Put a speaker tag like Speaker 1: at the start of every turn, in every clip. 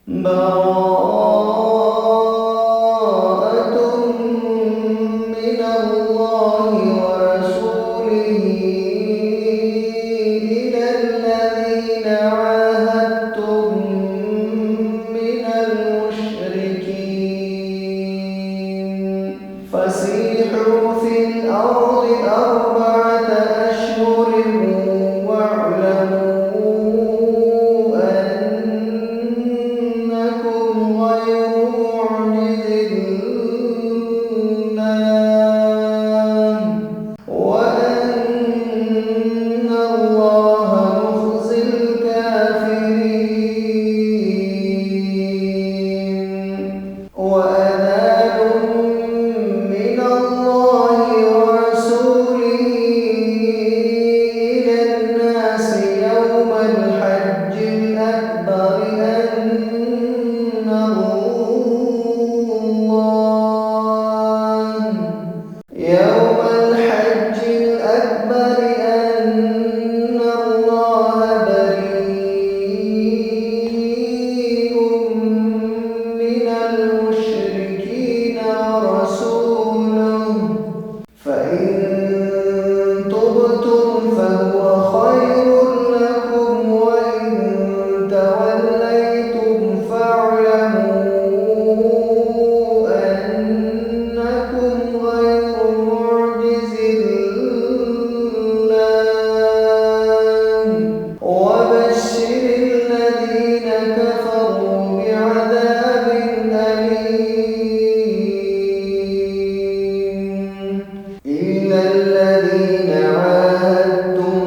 Speaker 1: براءة من الله ورسوله إلى الذين عاهدتم من المشركين فسيحوا في الأرض 4 أشهر واعلموا أنكم غير معجز الله وأن الله مخزي الكافرين وأذان من الله ورسوله إلى الناس يوم الحج الأكبر أن الله يوم الحج الأكبر أن الله بريء من المشركين ورسوله فإن تبتم فهو خير لكم وإن توليتم فاعلموا أنكم غير معجز الله وبشر الذين كفروا بعذاب أليم إلا الذين عاهدتم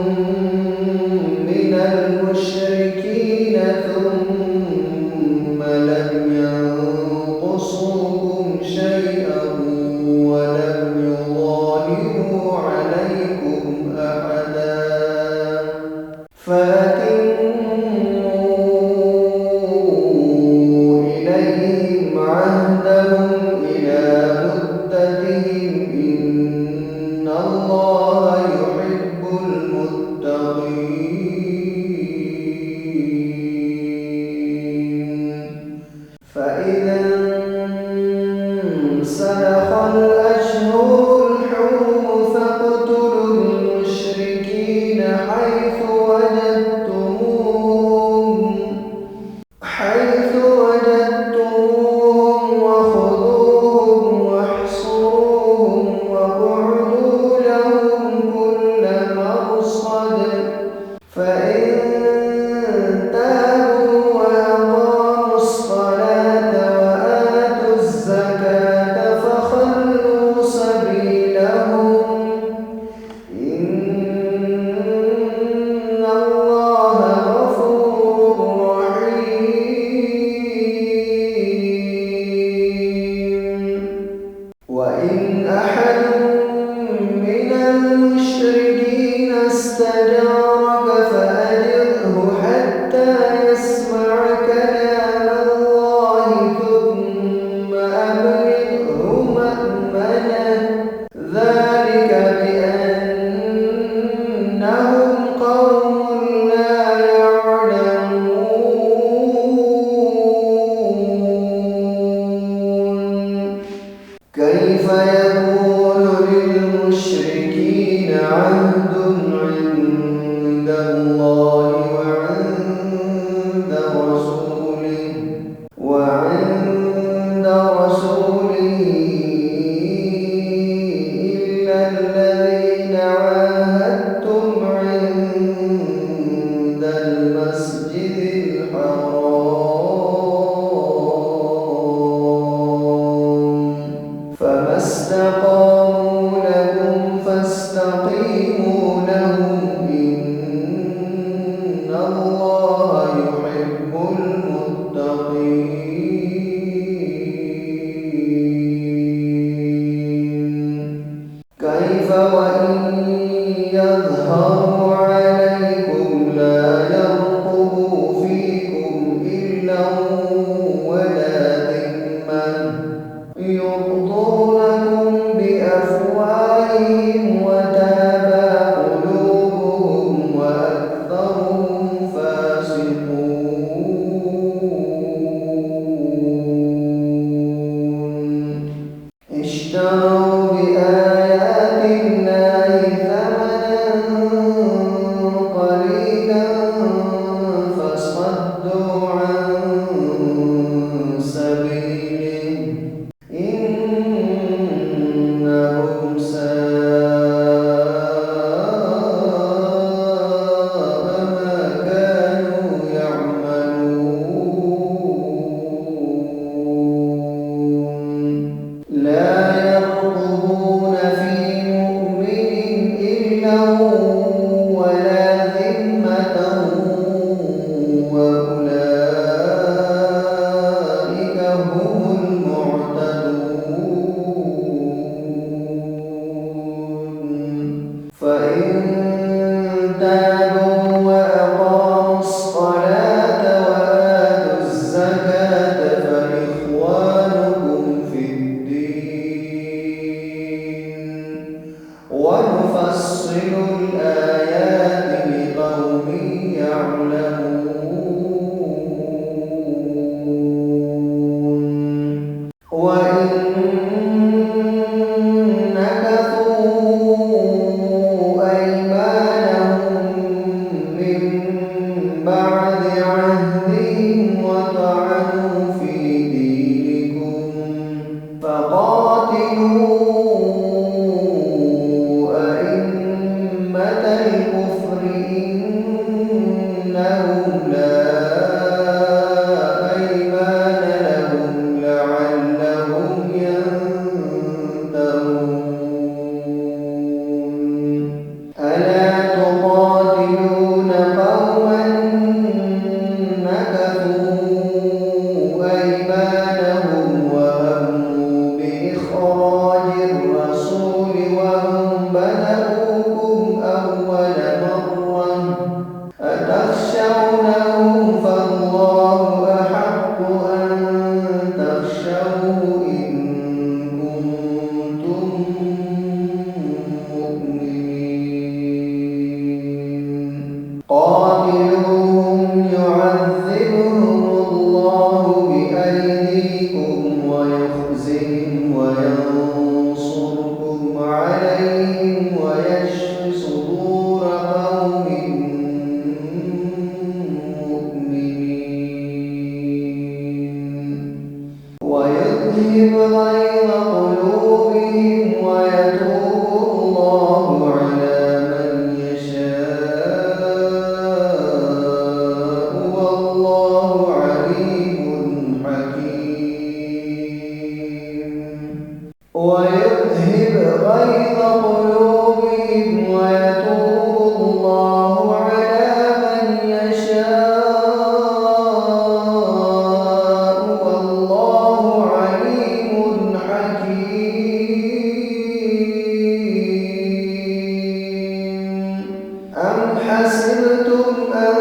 Speaker 1: من المشركين ثم لم ينقصوكم شيئا ولم يظاهروا عليكم أحدا فأتموا إليهم عهدهم إلى مدتهم إن الله يحب المتقين فإذا انسلخ الأشهر الحرم فاقتلوا المشركين حيث وجدتموهم وخذوهم واحصروهم واقعدوا لهم كل مرصد فإن تابوا وأقاموا الصلاة وآتوا الزكاة فخلوا سبيلهم إن الله غفور رحيم ويذهب غيظ قلوبهم ويتوب الله على من يشاء والله عليم حكيم. ويذهب غيظ قلوبهم ويتوب الله على من يشاء والله عليم حكيم. أم حسبتم أن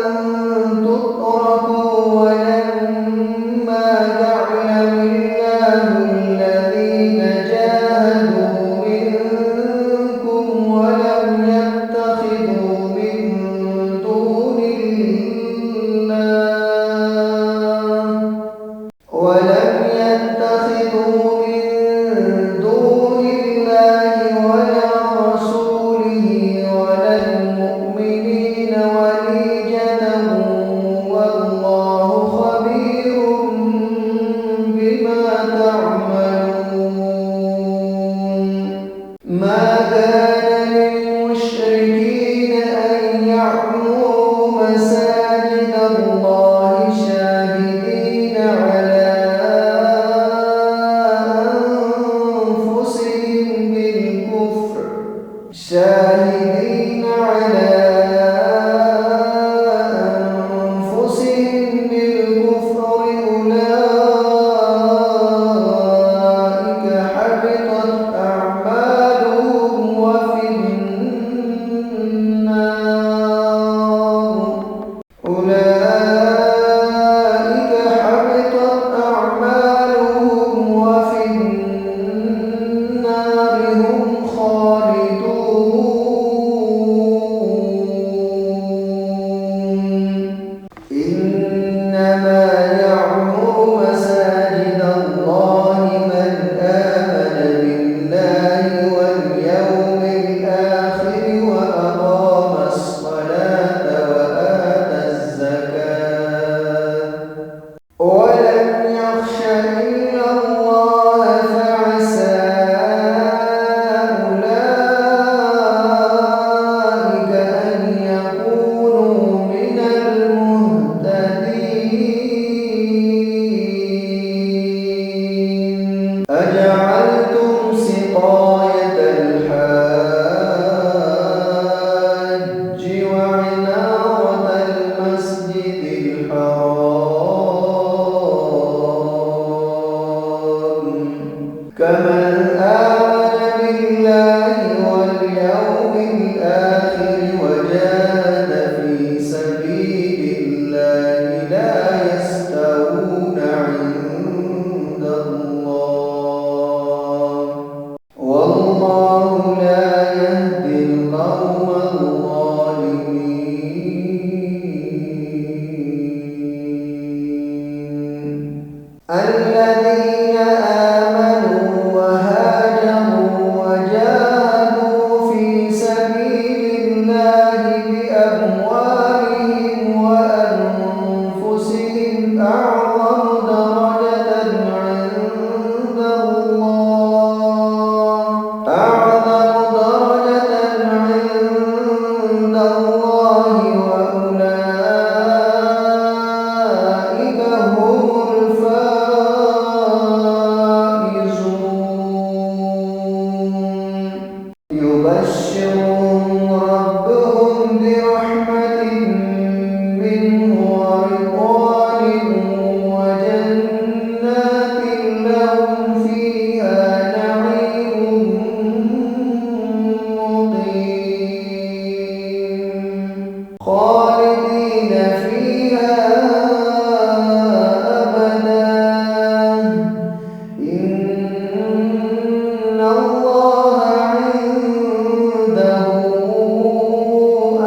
Speaker 1: تتركوا ولما يعلم الله الذين جاهدوا منكم ولم يتخذوا من دون الله ولا رسوله ولا المؤمنين وليجة والله خبير بما تعملون. ما كان للمشركين أن يعمروا مساجد الله شاهدين على أنفسهم بالكفر أولئك حبطت أعمالهم وفي النار أولئك حبطت أعمالهم وفي النار هم خالدون. إنما يعمر مساجد الله من آمن بالله واليوم الآخر وأقام الصلاة وآتى الزكاة ولم يخش إلا الله فعسى أولئك أن يكونوا من المهتدين. أجعلتم سقاية الحاج وعمارة المسجد الحرام كمن آمن بالله واليوم الآخر وجاهد في سبيل الله لا يستوون عند الله والله لا يهدي القوم الظالمين. الذين آمنوا وهاجروا وجاهدوا في سبيل الله بأموالهم وأنفسهم أعظم درجة عند الله وأولئك هم الفائزون. يبشرهم ربهم برحمة منه ورضوان وجنات لهم فيها نعيم مقيم خالدين فيها أبدا. إن الله عنده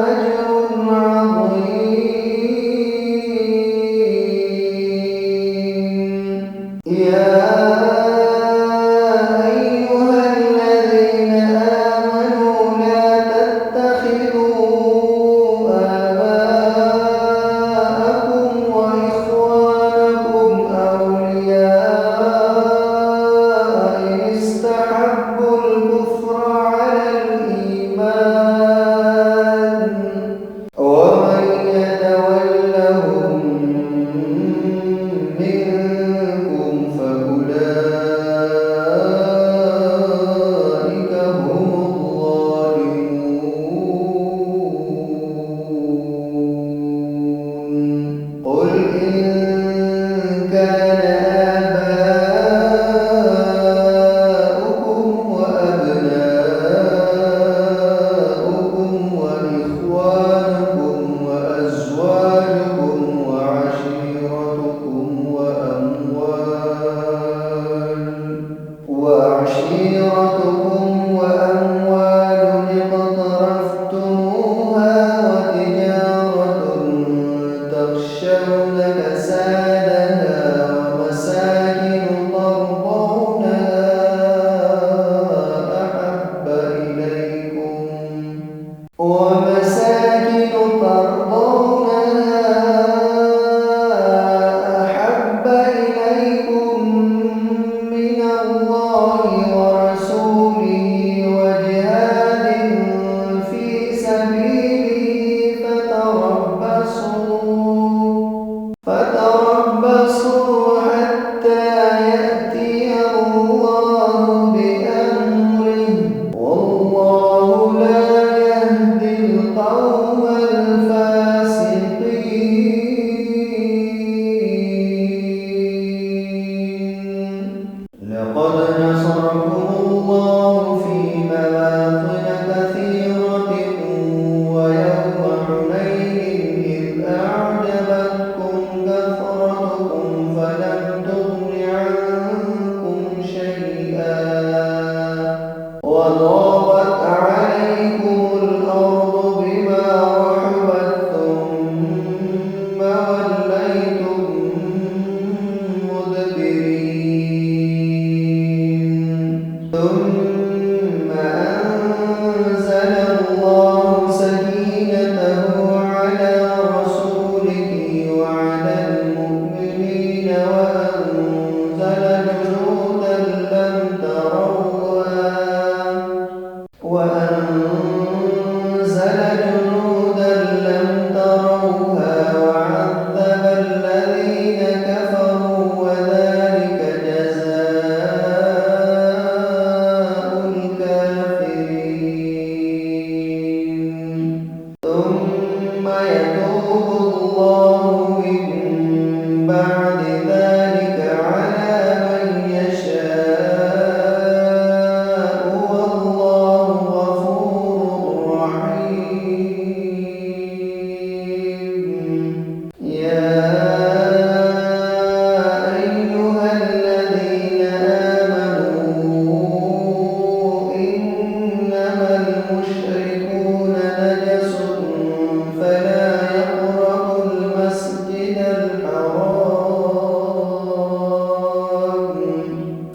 Speaker 1: أجر عظيم. يا أيها الذين آمنوا لا تتخذوا آباءكم وإخوانكم أولياء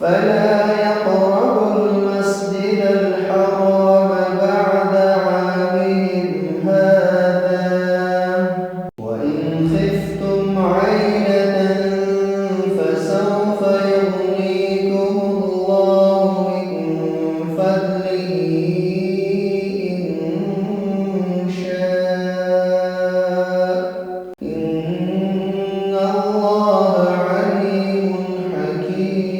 Speaker 1: فلا يقربوا المسجد الحرام بعد عامهم هذا وإن خفتم عيلة فسوف يغنيكم الله من فضله إن شاء إن الله عليم حكيم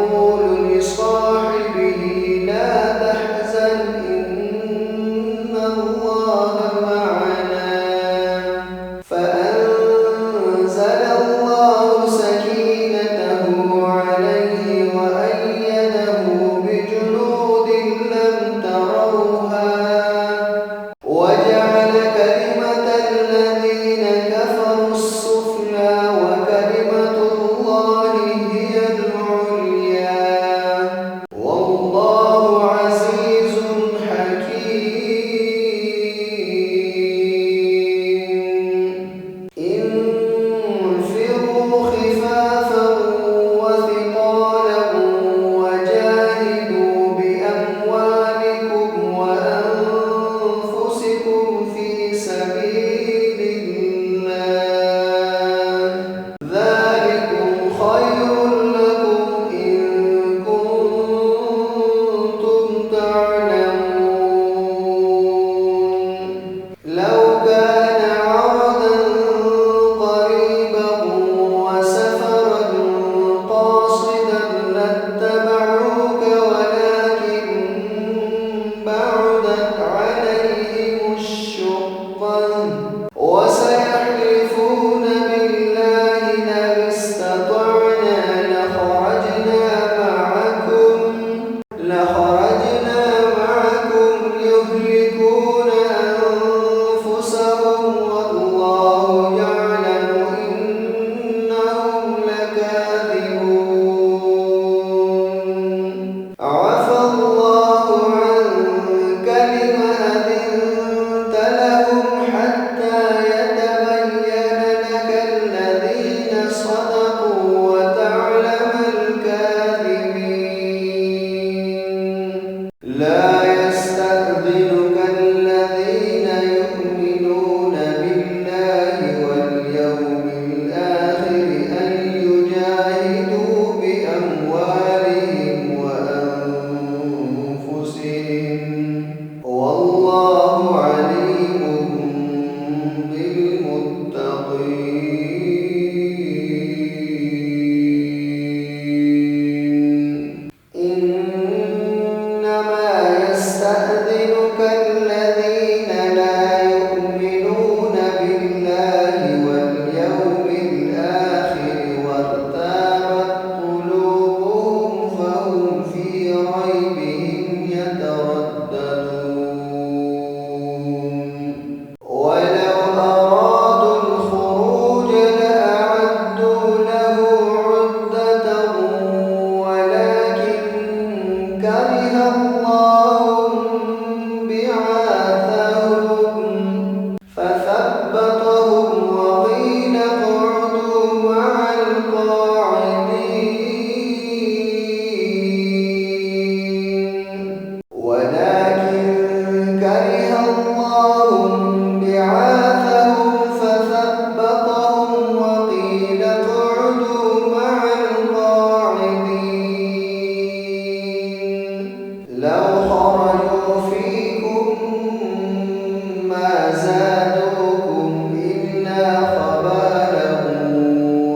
Speaker 1: يقول لصاحبه لا تحزن إن الله معنا فأنزل الله سكينته عليه وأيده بجنود لم تروها وجعل كلمة الذين كفروا السفلى وكلمة الله هي العليا والله عزيز حكيم انفروا خفافا وثقالا وجاهدوا بأموالكم وأنفسكم في سبيل الله ذلكم خير لكم إن كنتم تعلمون لو كان عرضا قريبا وسفرا قاصدا لاتبعوك ولكن بعدت عليهم الشقة وسيحلفون بالله لو استطعنا لخرجنا معكم يهلكون أنفسهم والله يعلم إنهم لكاذبون عفى الله عنك لم أذنت لهم حتى يتبين لك الذين صدقوا وتعلم الكاذبين لا يستأذنك الذين يؤمنون بالله واليوم الآخر أن يجاهدوا بأموالهم وأنفسهم والله عليم بالمتقين إنما يستأذنك الذين لا يؤمنون بالله واليوم الآخر وارتابت قلوبهم فهم في ريبهم يترددون ولو أرادوا الخروج لأعدوا له عدة ولكن كره الله بعاثهم فثبطهم وقيل اقعدوا مع القاعدين ولكن كره الله بعاثهم فثبطهم وقيل اقعدوا مع القاعدين لو خرجوا فيكم ما زادوكم إلا خبالا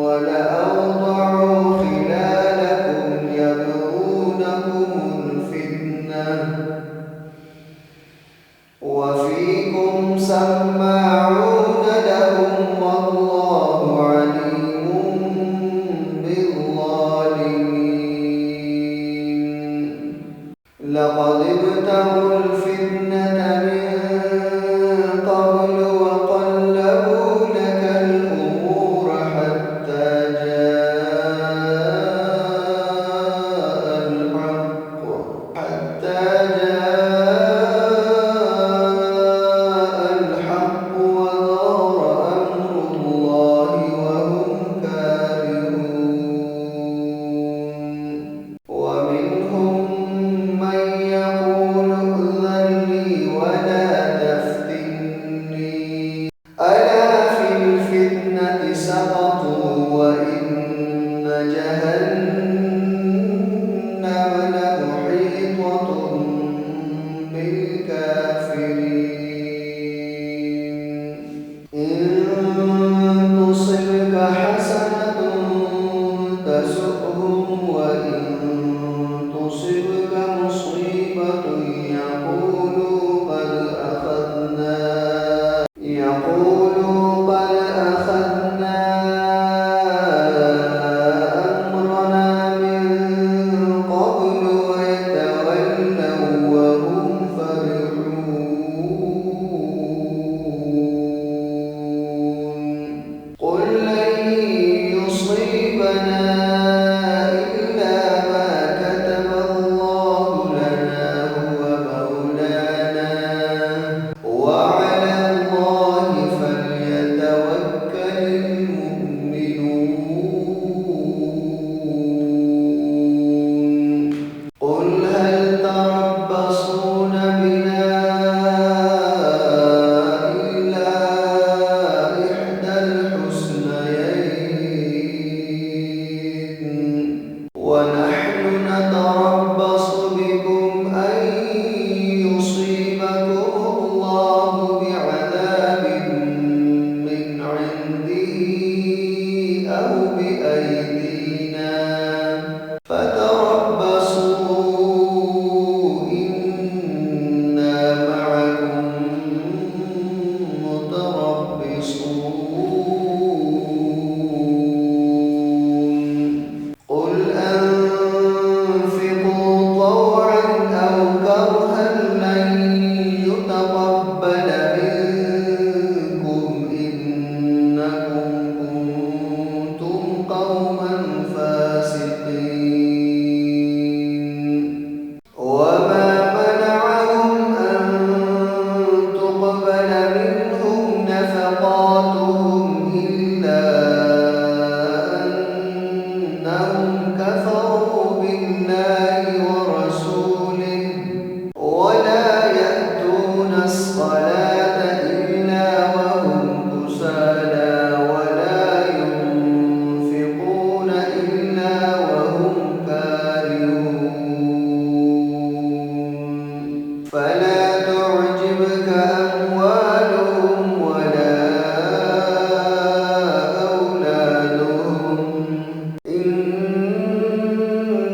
Speaker 1: ولأوضعوا خلالكم يبغونكم الفتنة وفيكم سماعون لهم والله عليم بالظالمين لقد ابتغوا الفتنة من قبل وقلبوا لك الأمور حتى جاء الحق وظهر أمر الله وهم كارهون ومنهم من يقول ائذن لي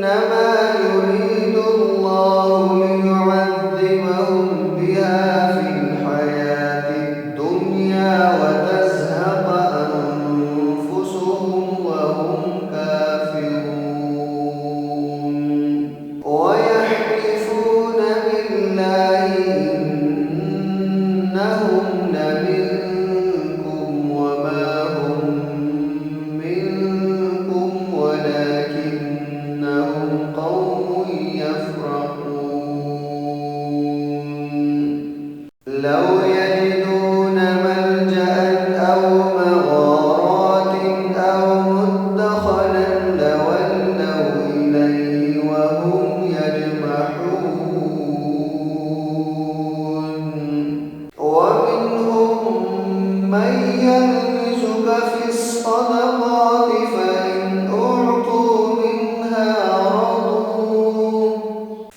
Speaker 1: إنما يريد الله ليعذبهم بها في الحياة الدنيا وتزهق أنفسهم وهم كافرون ويحلفون بالله إنهم لمنكم وما هم منكم ولكنهم قوم يفرحون لو يجدون ملجأ أو مغارات أو مدخلا لولوا إليه وهم يجمحون ومنهم من يلمزك في الصدقات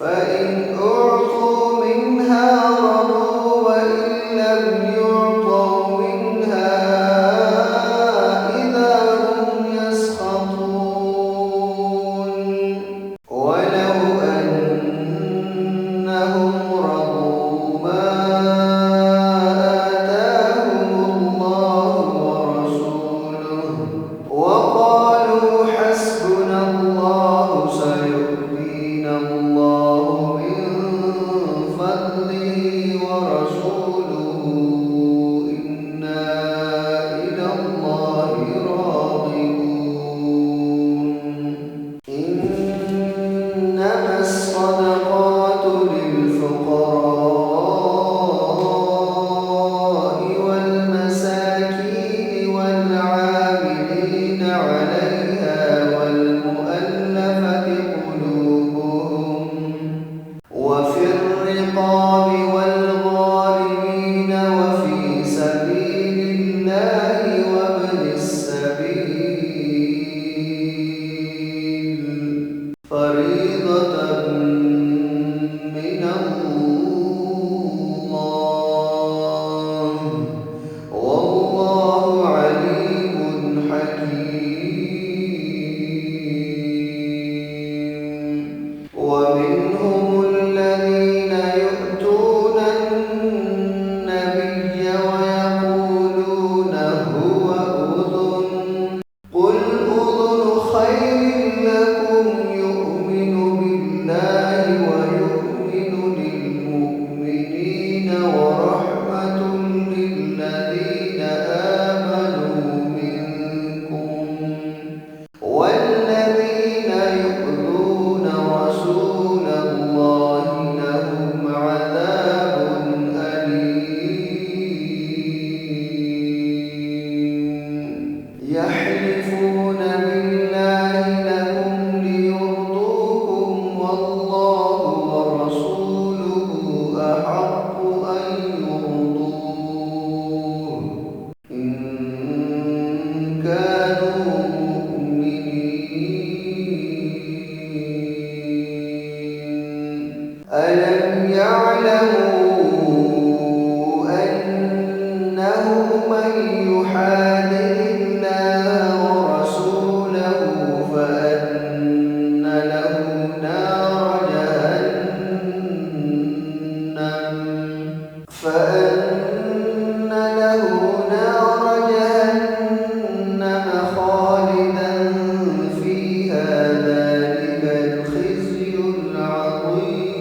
Speaker 1: فإن أعطوا منها رضوا وإن لم يعطوا منها إذا هم يسخطون ولو أنهم رضوا ما آتاهم الله ورسوله وقالوا حسبنا الله سيؤتينا الله من فضله ورسوله إنا إلى الله راغبون إنما الصدقات للفقراء والمساكين والعاملين عليها والمؤلفة قلوبهم وفي الرقاب والغارمين وفي سبيل الله وابن السبيل فريضة من الله والله عليم حكيم ومنهم الذين يؤتون النبي ويقولون هو أذن قل أذن خير لكم يؤمن بالله ويؤمن للمؤمنين ورحمة للذين آمنوا منكم والذين يؤذون رسول الله لهم عذاب أليم يحلفون بالله لهم ليرضوكم والله ورسوله أحق أن يرضوه إن كانوا مؤمنين ألم يعلموا أنه من يحادد الله ورسوله فأن له نار جهنم خالدا فيها ذلك الخزي العظيم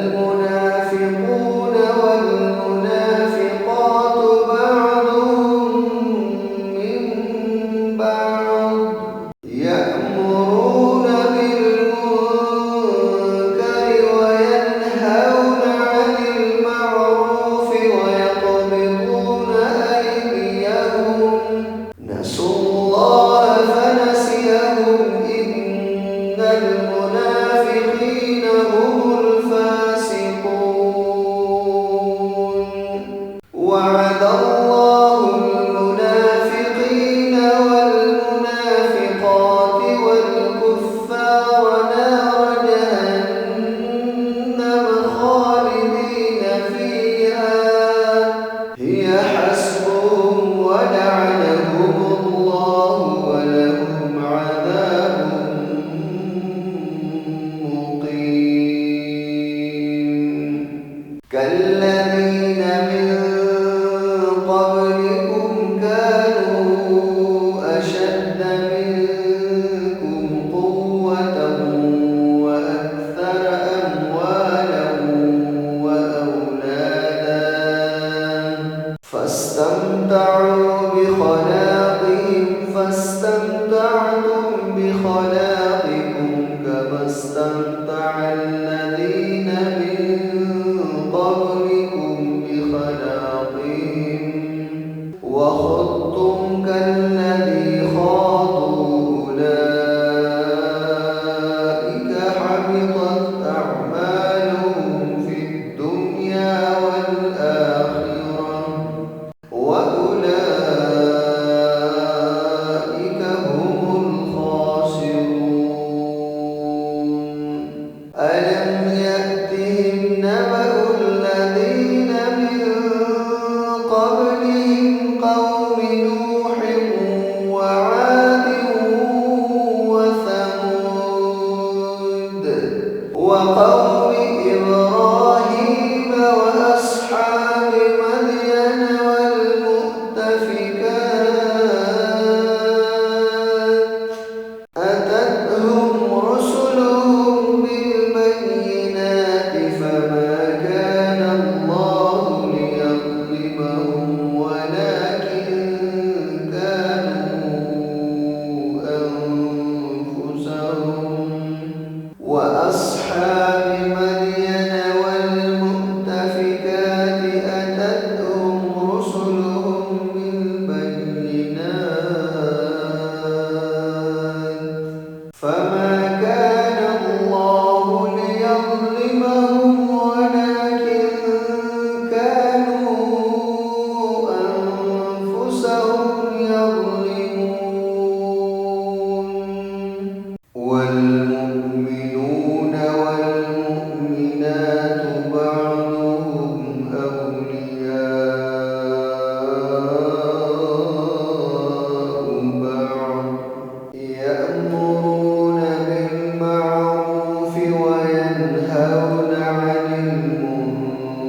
Speaker 1: المنافقون والمنافقات بعضهم من بعض يأمرون بالمنكر وينهون عن المعروف ويقبضون أيديهم نسوا الله فنسيهم إن المنافقين هم الفاسقون وعد الله المنافقين والمنافقات والكفار نار جهنم خالدين فيها هي حسبهم ولعنهم الله ولهم عذاب مقيم كالذين من قبلكم كانوا أشد منكم قوة وأكثر أموالا وأولادا فاستمتعوا فاستمتعتم بخلاقكم كما استمتع الذين من قبلكم بخلاقهم وخضتم كالذي خاضوا أولئك حبطت أعمالهم في الدنيا والآخرة وأولئك هم الخاسرون ألم يأتهم نبأ الذين من قبلهم قوم نوح وعاد وثمود وقوم إبراهيم وأصحاب مدين والمؤتفكات أتتهم رسلهم بالبينات فما كان الله ليظلمهم ولكن كانوا أنفسهم وأصحاب مدين والمؤتفكات أتتهم رسلهم بالبينات فما كان الله ليظلمهم ولكن كانوا أنفسهم يظلمون والمؤمنون والمؤمنات بعضهم أولياء بعض يأمرون بالمعروف وينهون عن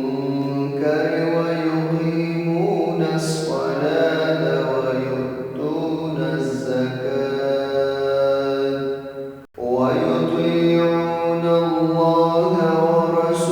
Speaker 1: المنكر ويقيمون الصلاة ويؤتون الزكاة ويطيعون الله ورسوله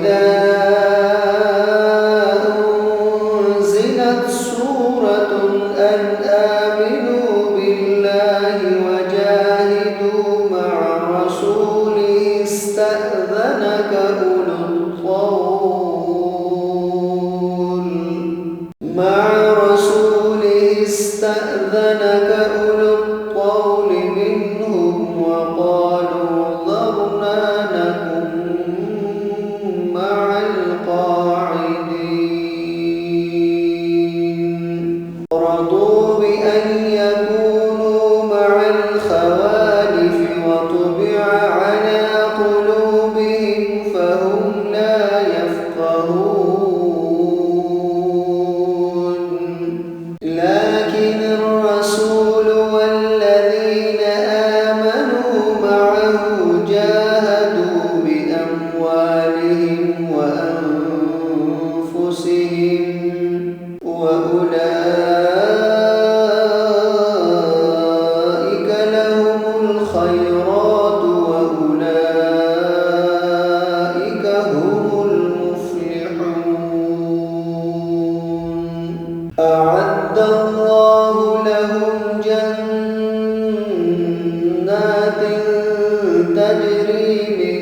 Speaker 1: وإذا أنزلت سورة أن آمنوا بالله وجاهدوا مع رسوله استأذنك أولو الطول منهم وقالوا ذرنا نكن مع القاعدين رضوا بأن يكونوا مع الخوالف وطبع على قلوبهم فهم لا يفقهون لكن الرسول والذين آمنوا معه جاهدوا بأموالهم وأنفسهم وأولئك لهم الخيرات وأولئك هم المفلحون أعد الله لهم جنات تجري من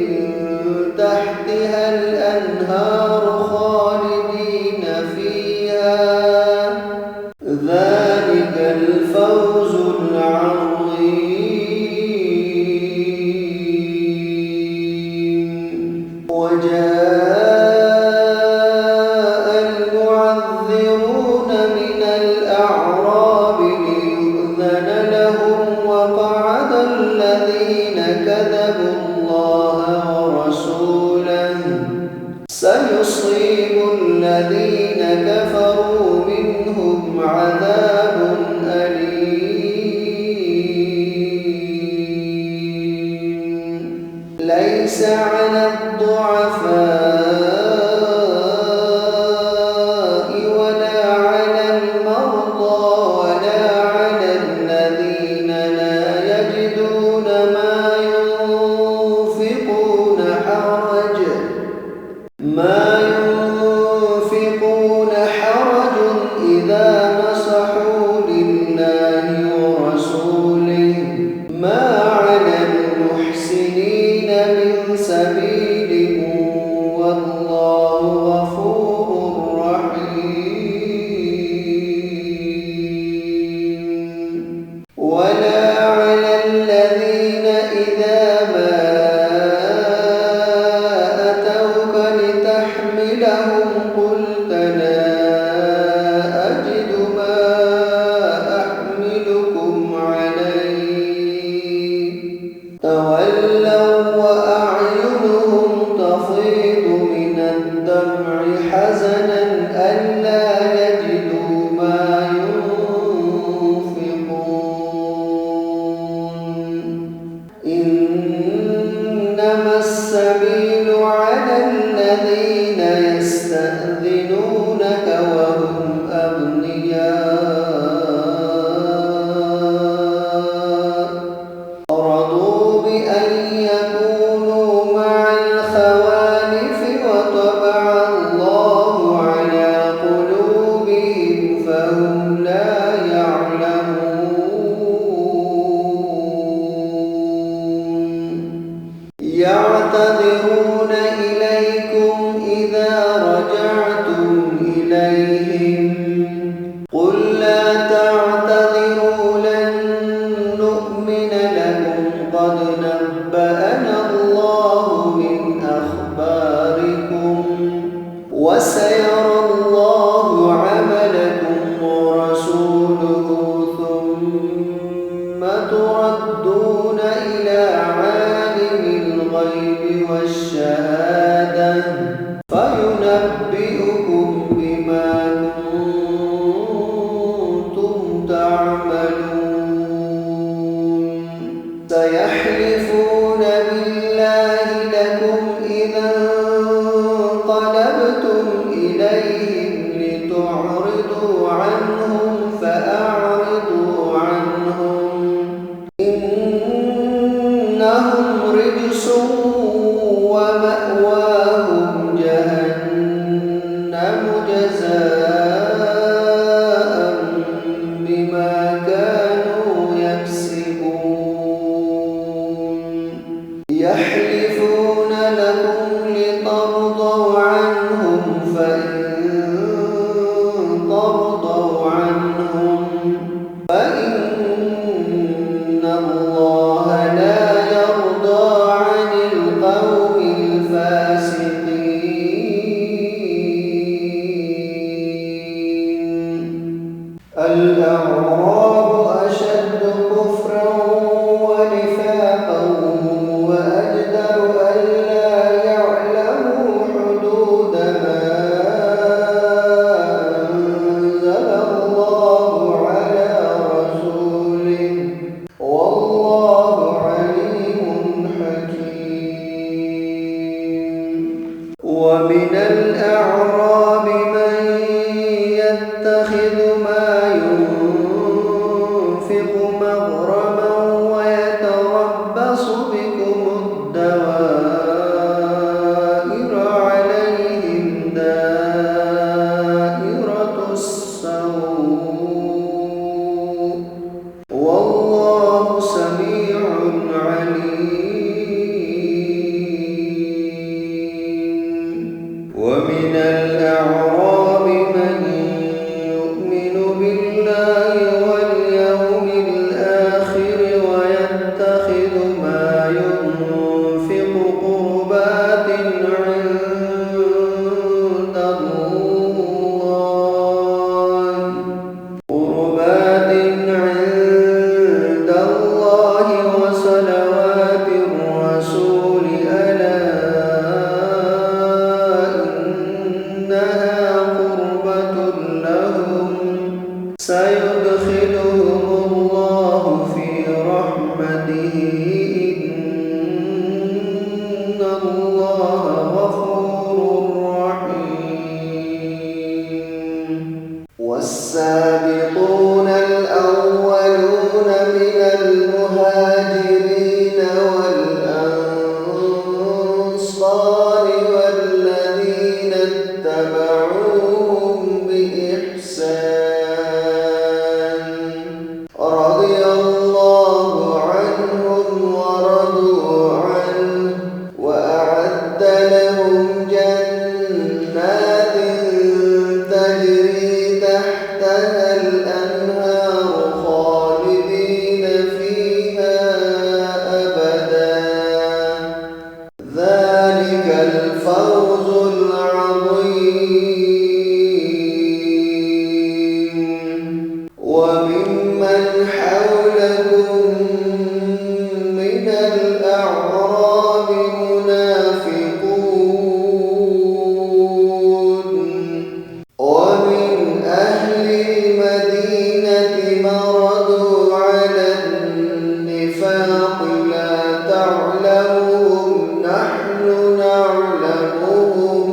Speaker 1: تحتها الأنهار خالدين فيها ذلك الفوز العظيم وجاء المعذرون من الأعراب ليؤذن لهم وقعد الذين كذبوا الله ورسوله سيصيب الذين كفروا منهم عذاب أليم ليس على الضعفاء ولا على المرضى ولا على الذين لا يجدون ما ينفقون حرج إذا نصحوا لله ورسوله ما على المحسنين من سبيل والله غفور رحيم ولا على الذين إذا ما أتوك لتحملهم قلت لا أجد ما أحملكم عليه تولوا وأعينهم تفيض من الدمع حزنا ألا يجدوا ما ينفقون إنما السبيل على الذين يستأذنونك وهم أغنياء رضوا بأن يكونوا مع الخوالف وطبع الله على قلوبهم فهم لا يعلمون يعتذرون إليكم إذا رجعتم إليهم قل لا تعتذروا لن نؤمن لكم قد نبأنا الله من أخباركم وسيرى الله عملكم ورسوله ثم تردون إلى عالم الغيب والشهادة فينبئكم بما كنتم تعملون سيحلفون بالله لكم إذا انقلبتم إليهم لتعرضوا عنهم فأعرضوا عنهم إنهم رجس ومأواهم جهنم ومن الأعراب من يتخذ ما ينفق مغرما ويتربص بكم الدوائر عليهم دائرة السوء والله سميع عليم. ومن الأعراب من يؤمن بالله واليوم الآخر ويتخذ ما ينفق قربات عند الله وصلوات الرسول ألا إنها قربة لهم سيدخلهم الله في رحمته إن الله غفور رحيم. والسابقون الأولون من المهاجرين والأنصار والذين اتبعوهم بإحسان رضي الله عنهم ورضوا عنه وأعد لهم جنات تجري تحتها الأنهار خالدين فيها أبدا ذلك الفوز العظيم. وممن حولكم من الأعراب منافقون ومن أهل المدينة مردوا على النفاق لا تعلمهم نحن نعلمهم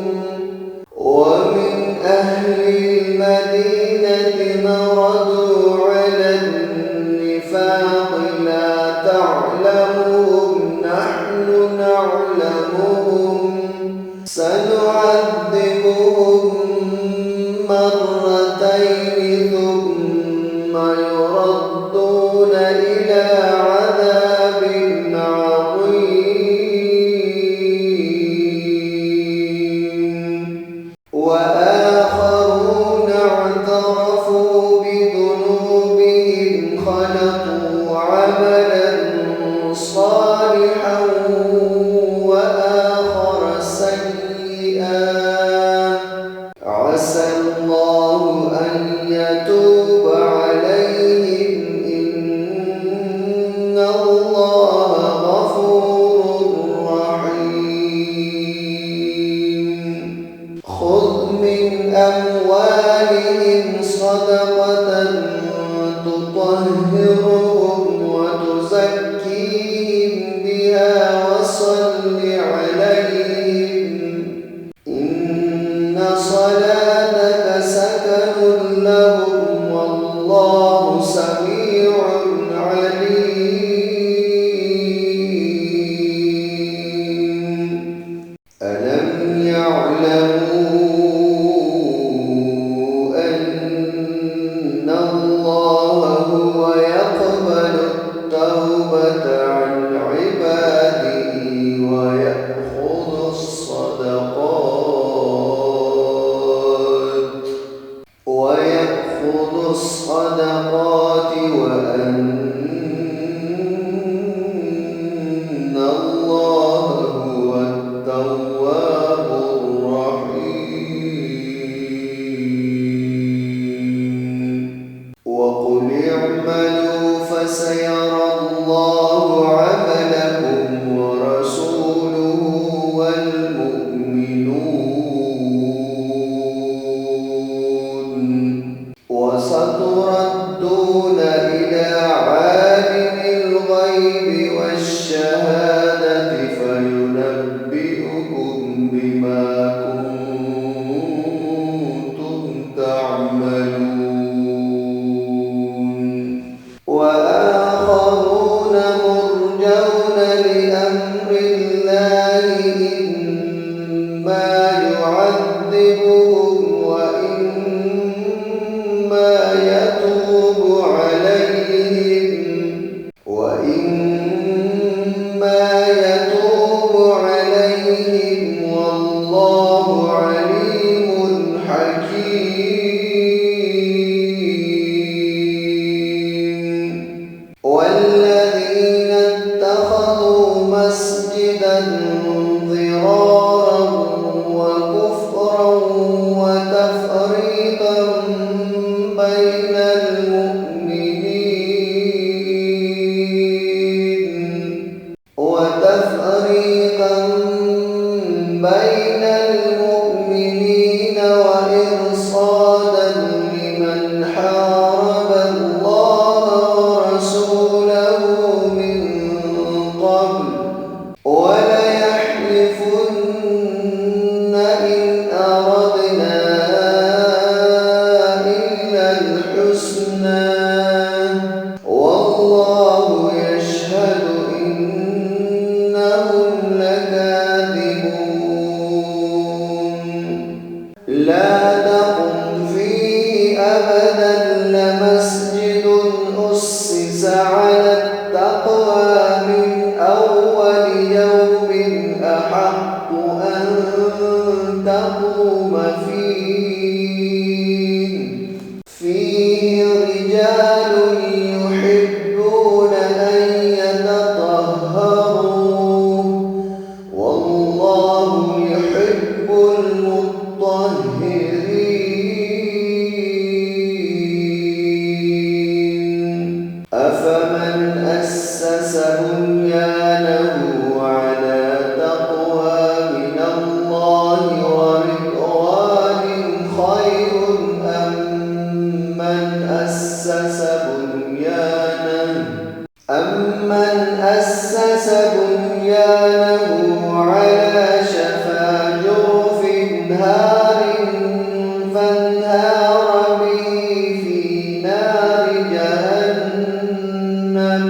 Speaker 1: ومن أهل المدينة مردوا على النفاق لا تعلمهم نحن نعلمهم سنعذبهم مرتين ثم يردون إلى عذاب عظيم. وآخرون اعترفوا بذنوبهم خلقوا عملا صالحا وآخر سيئا عسى الله أن يتوب عليهم إن الله غفور رحيم. خذ من أموالهم صدقة تطهرهم وتزكيهم بها وصل عليهم إن صلاتك سكن لهم والله سميع عليم. ألم يعلموا بين المؤمنين وإرصادا لمن حارب الله ورسوله من قبل وليحلفن إن أردنا إلا الحسنى والله يشهد إنهم لكاذبون لا تقم فيه أبدا لمسجد أسس على التقوى من أول يوم أحق أن تقوم فيه رجال يحبون أن يتطهروا والله يحب المطهرين أفمن أسس بنيانه على تقوى من الله ورضوان خير أم من أسس بنيانه على شفا جرف هار فانهار به في نار جهنم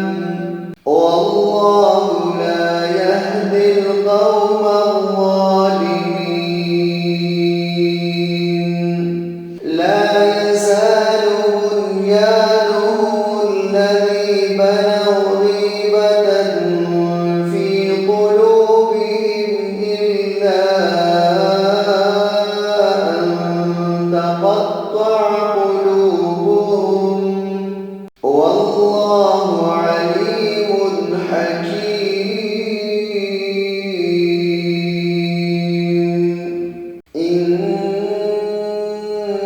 Speaker 1: والله لا يهدي القوم الظالمين لا يزال بنيانهم الذي بنوا ريبة في قلوبهم إلا أن تقطع قلوبهم والله عليم حكيم إن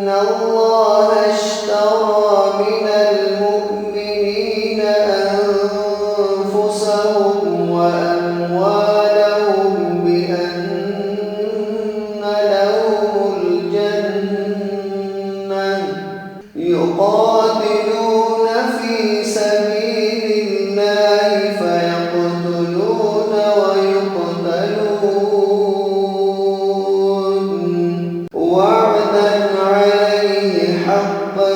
Speaker 1: الله اشترى من المؤمنين أنفسهم وأموالهم بأن لهم الجنة يقاتلون في سبيل الله فيقتلون ويقتلون وعدا عليه حقا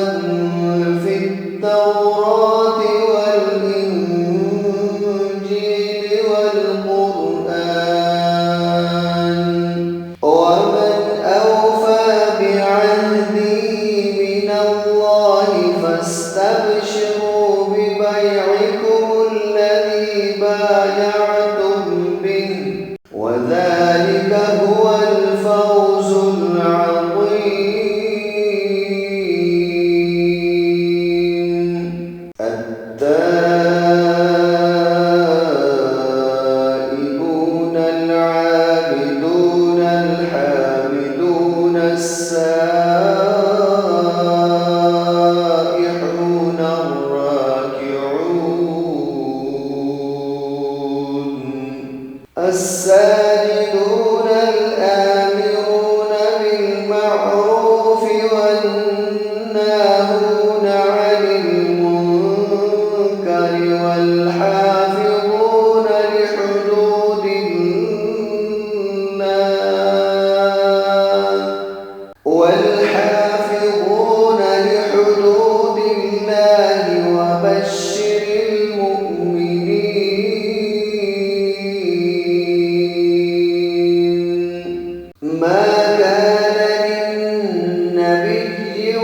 Speaker 1: في التوراة والإنجيل والقرآن ومن أوفى بعهده من الله فاستبشروا ببيعكم الذي بايعتم به وذلك هو الفوز العظيم التائبون العابدون الحامدون السائحون الراكعون الساجدون الآمرون بالمعروف والناهون عن المنكر والحافظون لحدود الله وبشر المؤمنين ما كان للنبي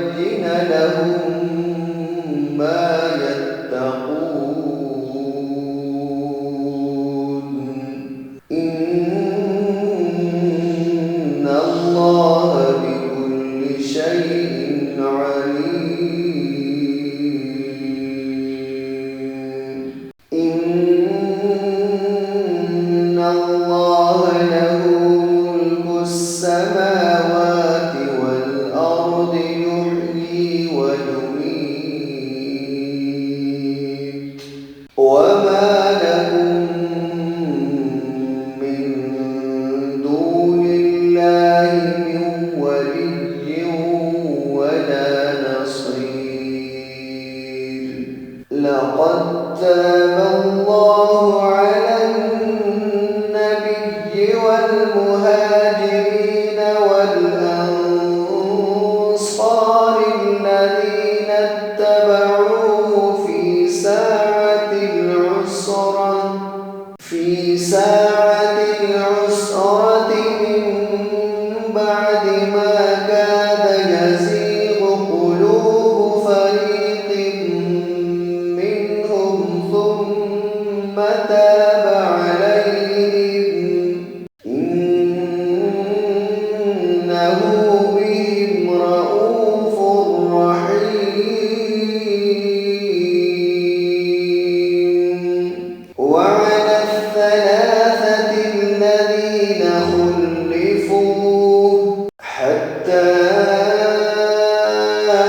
Speaker 1: ليبين لهم ما يتقون إن الله بكل شيء عليم إن الله له ملك السماوات والأرض يحيي ويميت وما لكم من دون الله من ولي ولا نصير لقد تاب الله على النبي والمهاجرين والأنصار الذين اتبعوه في ساعة العسرة من بعد ما كاد يزيغ قلوب فريق منهم ثم تاب عليهم إنه بهم رءوف رحيم وعلى الثلاثة الذين خلفوا حتى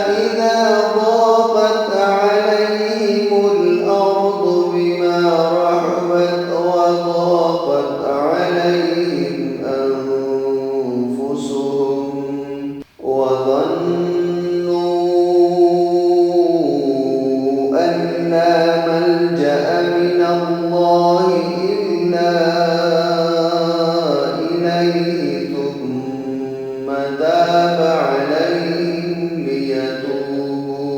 Speaker 1: إذا ضاقت عليهم الأرض بما رحبت وضاقت عليهم أنفسهم وظنوا أن لا ملجأ من الله إلا إليه ثم تاب عليهم ليتوبوا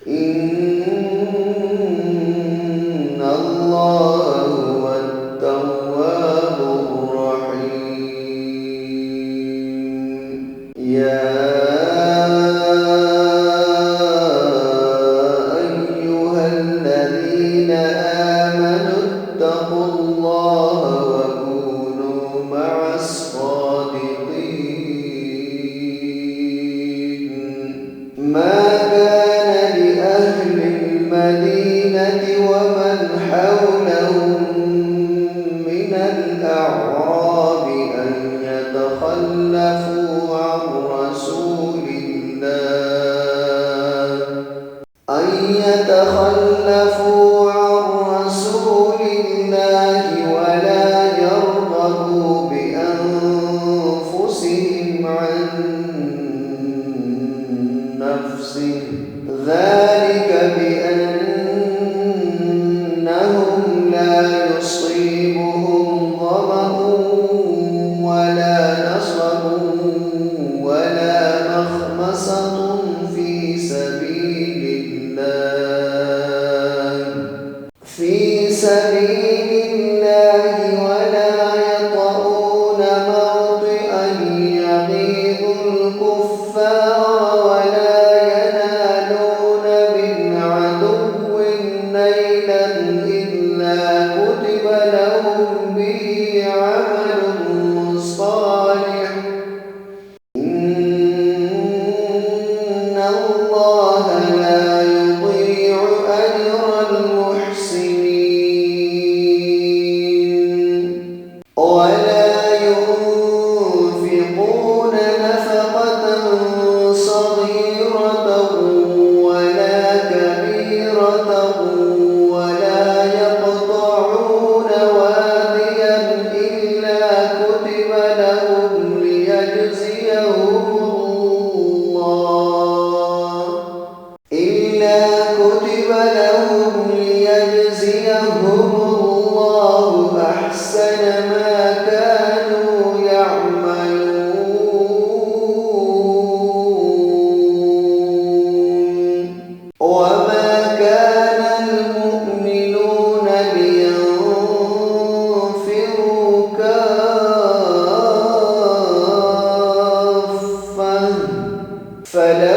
Speaker 1: إن الله هو التواب الرحيم يا أيها الذين آمنوا اتقوا الله وكونوا مع الصادقين ما كان لأهل المدينة ومن حولهم من الأعراب أن يتخلفوا عن رسول الله ولا يرغبوا بأنفسهم عن نفسه ذلك بأنهم لا يصيبهم ظمأ ولا نصب ولا مخمصة في سبيل الله ولا يطؤون موطئا يغيظ الكفار ولا ينالون من عدو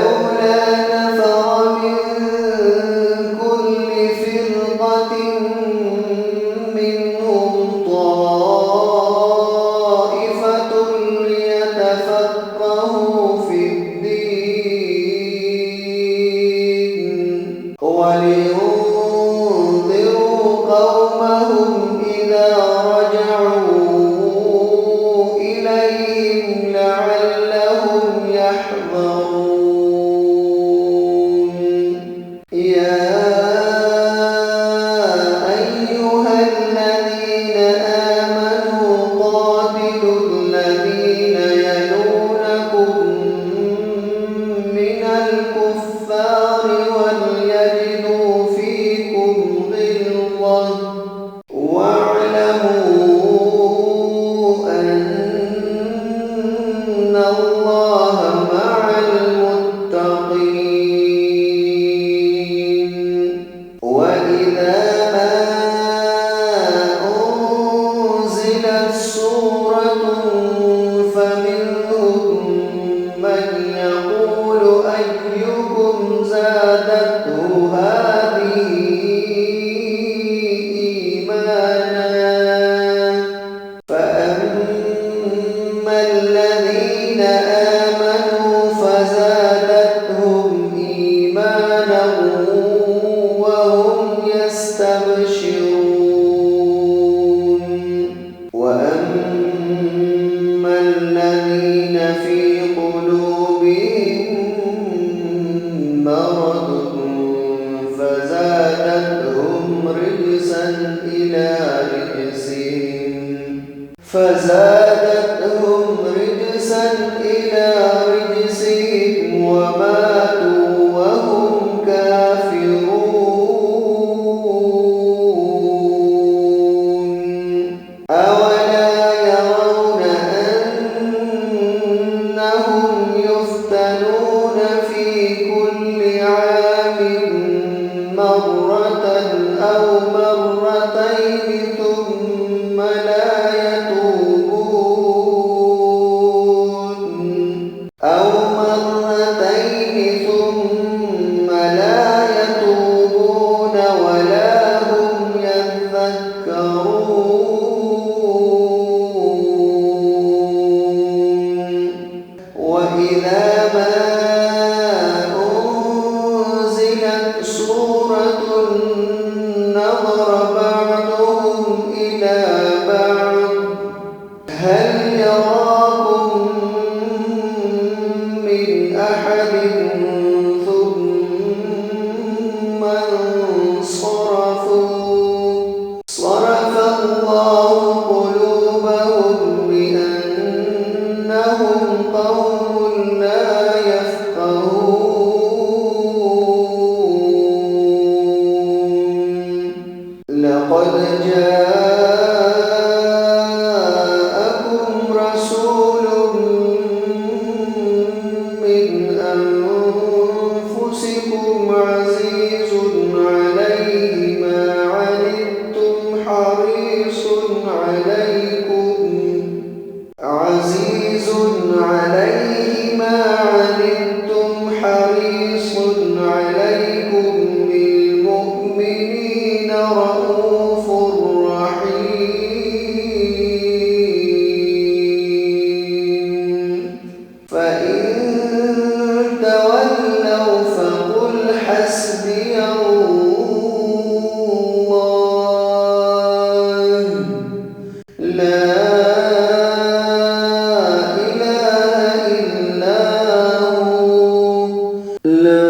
Speaker 1: فلولا نفر من كل فرقة منهم طائفة ليتفقهوا في الدين ولينذروا قومهم إذا رجعوا إليهم لعلهم يحذرون يا أيها الذين آمنوا قاتلوا الذين يلونكم من الكفار وليجدوا فيكم غلظة واعلموا أن الله مع المتقين وإذا ما أنزلت سورة فمنهم من يقول أيكم زادته هذه إيمانا فأما الذين آمنوا فزادتهم إيمانا وهم يستبشرون وأما الذين في قلوبهم مرض فزادتهم رجسا إلى رجسهم وماتوا وهم كافرون أولا يرون أنهم يفتنون في كل عام مرة أو مرتين ثم لا يتوبون ولا هم يذكرون وإذا ما أنزلت سورة نظر بعضهم إلى بعض هل يراكم من أحد ثم صرف الله قلوبهم بأنهم قوم لا يفقهون لقد جاءكم رسول من أنفسكم عزيز عليه ما عنتم حريص عليكم بالمؤمنين رءوف رحيم فإن تولوا فقل حسبي الله لا إله إلا هو لا